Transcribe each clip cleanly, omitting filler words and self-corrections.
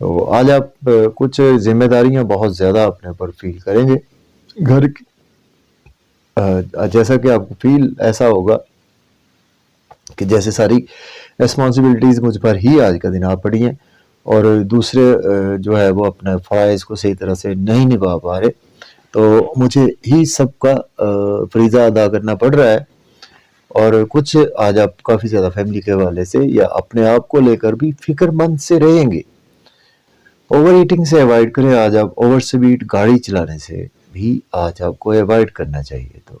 تو آج آپ کچھ ذمہ داریاں بہت زیادہ اپنے اوپر فیل کریں گے گھر کی، جیسا کہ آپ کو فیل ایسا ہوگا کہ جیسے ساری ریسپانسبلٹیز مجھ پر ہی آج کا دن آ پڑی ہیں، اور دوسرے جو ہے وہ اپنے فرائض کو صحیح طرح سے نہیں نبھا پا رہے، تو مجھے ہی سب کا فریضہ ادا کرنا پڑ رہا ہے۔ اور کچھ آج آپ کافی زیادہ فیملی کے حوالے سے یا اپنے آپ کو لے کر بھی فکر مند سے رہیں گے۔ اوور ایٹنگ سے اوائڈ کریں، آج آپ اوور سپیڈ گاڑی چلانے سے بھی آج آپ کو اوائڈ کرنا چاہیے۔ تو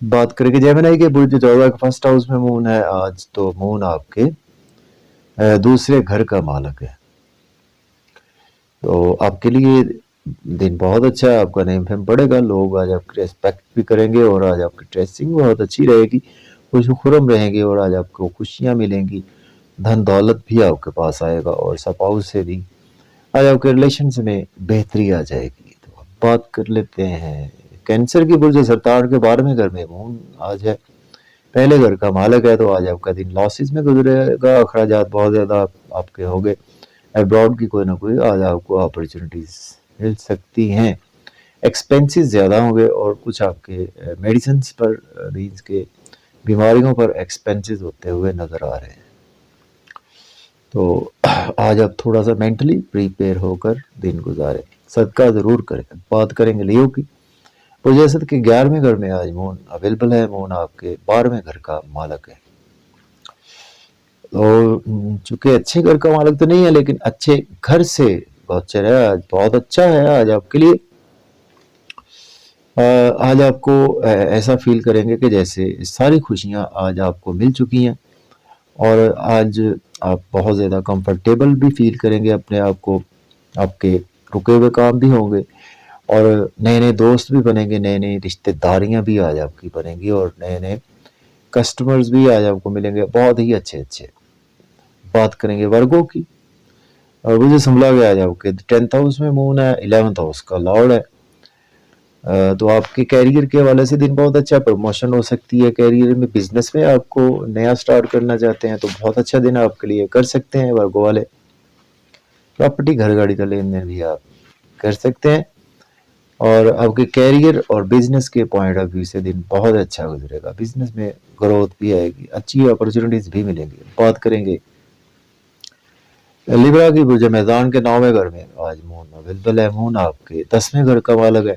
بات کریں کہ جیمنائی کے برج 14 کے فرسٹ ہاؤس میں مون ہے آج، تو مون آپ کے دوسرے گھر کا مالک ہے، تو آپ کے لیے دن بہت اچھا ہے، آپ کا نیم فیم پڑے گا، لوگ آج آپ کی ریسپیکٹ بھی کریں گے، اور آج آپ کی ڈریسنگ بہت اچھی رہے گی، خوش و خرم رہیں گے، اور آج آپ کو خوشیاں ملیں گی، دھن دولت بھی آپ کے پاس آئے گا، اور سپاؤس سے بھی آج آپ کے ریلیشنز میں بہتری آ جائے گی۔ تو اب بات کر لیتے ہیں کینسر کی برج سرطان کے 12ویں گھر میں مون آج ہے، پہلے گھر کا مالک ہے، تو آج آپ کا دن لاسز میں گزرے گا، اخراجات بہت زیادہ آپ کے ہوں گے، ایبراڈ کی کوئی نہ کوئی آج آپ کو اپرچونیٹیز مل سکتی ہیں، ایکسپینسز زیادہ ہوں گے، اور کچھ آپ کے میڈیسنز پر مینس کے بیماریوں پر ایکسپینسز ہوتے ہوئے نظر آ رہے ہیں۔ تو آج آپ تھوڑا سا مینٹلی پریپیئر ہو کر دن گزاریں، صدقہ ضرور کریں۔ بات کریں گے لیو کی، پروجیسد کے 11ویں گھر میں آج مون اویلیبل ہے، مون آپ کے 12ویں گھر کا مالک ہے، اور چونکہ اچھے گھر کا مالک تو نہیں ہے لیکن اچھے گھر سے گوچر ہے، آج بہت اچھا ہے آج آپ کے لیے۔ آج آپ کو ایسا فیل کریں گے کہ جیسے ساری خوشیاں آج آپ کو مل چکی ہیں، اور آج آپ بہت زیادہ کمفرٹیبل بھی فیل کریں گے اپنے آپ کو، آپ کے رکے ہوئے کام بھی ہوں گے، اور نئے نئے دوست بھی بنیں گے، نئے نئے رشتہ داریاں بھی آج آپ کی بنیں گی، اور نئے نئے کسٹمرز بھی آج آپ کو ملیں گے، بہت ہی اچھے اچھے۔ بات کریں گے ورگو کی، اور مجھے سنبھلا گیا آج آپ کے 10th ہاؤس میں مون ہے، 11th ہاؤس کا لارڈ ہے، تو آپ کے کیریئر کے حوالے سے دن بہت اچھا، پروموشن ہو سکتی ہے کیریئر میں، بزنس میں آپ کو نیا سٹارٹ کرنا چاہتے ہیں تو بہت اچھا دن آپ کے لیے کر سکتے ہیں ورگو والے۔ پراپرٹی گھر گاڑی کا لین دین بھی آپ کر سکتے ہیں، اور آپ کے کیریئر اور بزنس کے پوائنٹ آف ویو سے دن بہت اچھا گزرے گا، بزنس میں گروتھ بھی آئے گی، اچھی اپرچونیٹیز بھی ملیں گی۔ بات کریں گے لیبرا کی برج میدان کے 9ویں گھر میں آج مون اویلیبل ہے، مون آپ کے 10ویں گھر کا مالک ہے،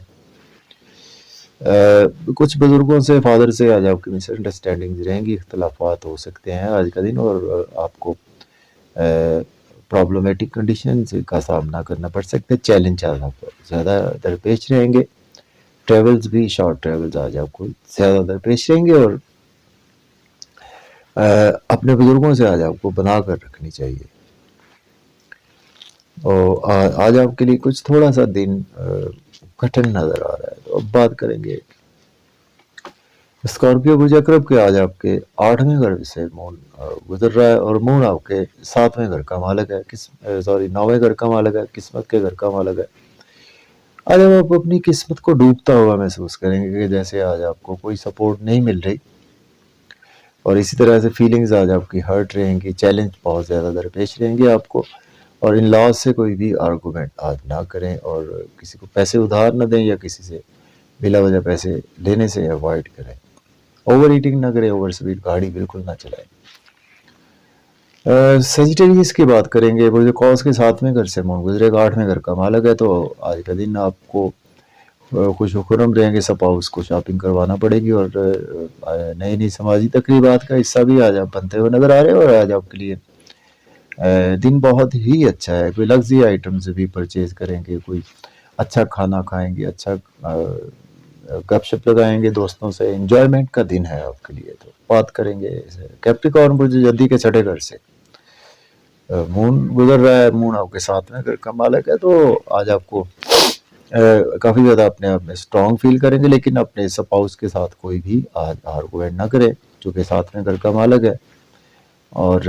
کچھ بزرگوں سے فادر سے آج آپ کی مس انڈرسٹینڈنگ رہیں گی، اختلافات ہو سکتے ہیں آج کا دن، اور آپ کو پرابلمیٹک کنڈیشنز کا سامنا کرنا پڑ سکتے ہیں، چیلنج زیادہ درپیش رہیں گے، ٹریولز بھی شارٹ ٹریولز آج آپ کو زیادہ درپیش رہیں گے، اور اپنے بزرگوں سے آج آپ کو بنا کر رکھنی چاہیے۔ اور آج آپ کے لیے کچھ تھوڑا سا دن کٹھن نظر آ رہا ہے۔ تو اب بات کریں گے اسکارپیو برج اکرب کے، آج آپ کے 8ویں گھر سے مون گزر رہا ہے، اور مون آپ کے 7ویں گھر کا مالک ہے، 9ویں گھر کا مالک ہے، قسمت کے گھر کا مالک ہے۔ آج آپ اپنی قسمت کو ڈوبتا ہوا محسوس کریں گے کہ جیسے آج آپ کو کوئی سپورٹ نہیں مل رہی، اور اسی طرح سے فیلنگز آج آپ کی ہرٹ رہیں گی، چیلنج بہت زیادہ درپیش رہیں گے آپ کو، اور ان لاز سے کوئی بھی آرگومنٹ آج نہ کریں، اور کسی کو پیسے ادھار نہ دیں، یا کسی سے بلا وجہ پیسے لینے سے اوائڈ کریں، اوور ایٹنگ نہ کریں، اوور سپیڈ گاڑی بالکل نہ چلائیں۔ سیجیٹیریس کی بات کریں گے، برج قوس کے 7ویں گھر سے مون گزرے گا، 8ویں گھر کا مالک ہے، تو آج کا دن آپ کو خوش و خرم رہیں گے، سپاؤس کو شاپنگ کروانا پڑے گی، اور نئی نئی سماجی تقریبات کا حصہ بھی آج آپ بنتے ہوئے نظر آ رہے ہیں، اور آج آپ کے لیے دن بہت ہی اچھا ہے، کوئی لگژری آئٹمز بھی پرچیز کریں گے، کوئی اچھا کھانا کھائیں گے، اچھا گپ شپ لگائیں گے دوستوں سے، انجوائمنٹ کا دن ہے آپ کے لیے۔ تو بات کریں گے کیپریکارن برج جدی کے 6 گھر سے مون گزر رہا ہے، مون آپ کے 7ویں گھر کا مالک ہے، تو آج آپ کو کافی زیادہ اپنے آپ میں اسٹرانگ فیل کریں گے، لیکن اپنے سپاؤس کے ساتھ کوئی بھی آرگومنٹ نہ کریں، چونکہ 7ویں گھر کا مالک ہے، اور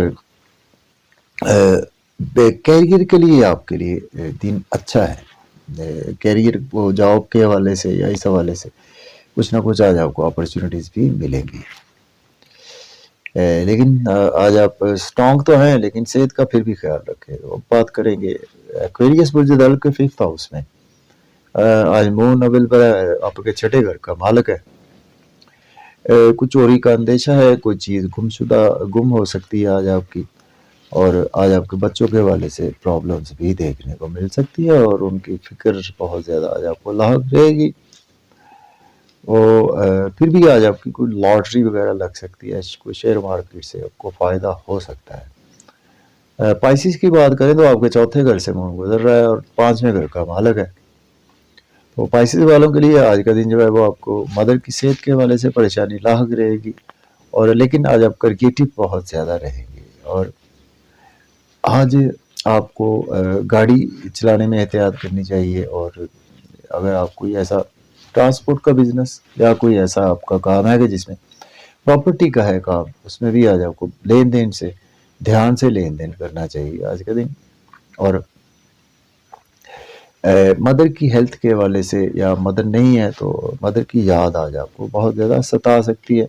کیریئر کے لیے آپ کے لیے دن اچھا ہے، کیریئر کو جاب کے حوالے سے یا اس حوالے سے کچھ نہ کچھ آج آپ کو اپرچونیٹیز بھی ملیں گی۔ لیکن آج آپ اسٹرانگ تو ہیں لیکن صحت کا پھر بھی خیال رکھیں. اب بات کریں گے ایکویریس برج دل کے 5th ہاؤس میں. آج مون نول پر آپ کے چھٹے گھر کا مالک ہے. کچھ چوری کا اندیشہ ہے, کوئی چیز گم ہو سکتی ہے آج آپ کی, اور آج آپ کے بچوں کے حوالے سے پرابلمس بھی دیکھنے کو مل سکتی ہے, اور ان کی فکر بہت زیادہ آج آپ کو لاحق رہے گی. پھر بھی آج آپ کی کوئی لاٹری وغیرہ لگ سکتی ہے, کوئی شیئر مارکیٹ سے آپ کو فائدہ ہو سکتا ہے. پائسیس کی بات کریں تو آپ کے چوتھے گھر سے مون گزر رہا ہے اور 5ویں گھر کا مالک ہے. تو پائسیس والوں کے لیے آج کا دن جو ہے وہ آپ کو مدر کی صحت کے حوالے سے پریشانی لاحق رہے گی, اور لیکن آج آپ کریٹو بہت زیادہ رہیں گے. اور آج آپ کو گاڑی چلانے میں احتیاط کرنی چاہیے, اور اگر آپ کوئی ایسا ٹرانسپورٹ کا بزنس یا کوئی ایسا آپ کا کام ہے کہ جس میں پراپرٹی کا ہے کام, اس میں بھی آج آپ کو لین دین سے دھیان سے لین دین کرنا چاہیے آج کا دن. اور مدر کی ہیلتھ کے حوالے سے, یا مدر نہیں ہے تو مدر کی یاد آج آپ کو بہت زیادہ ستا سکتی ہے,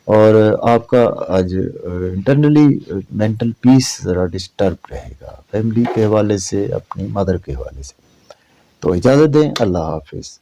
اور آپ کا آج انٹرنلی مینٹل پیس ذرا ڈسٹرب رہے گا فیملی کے حوالے سے, اپنی مدر کے حوالے سے. تو اجازت دیں, اللہ حافظ.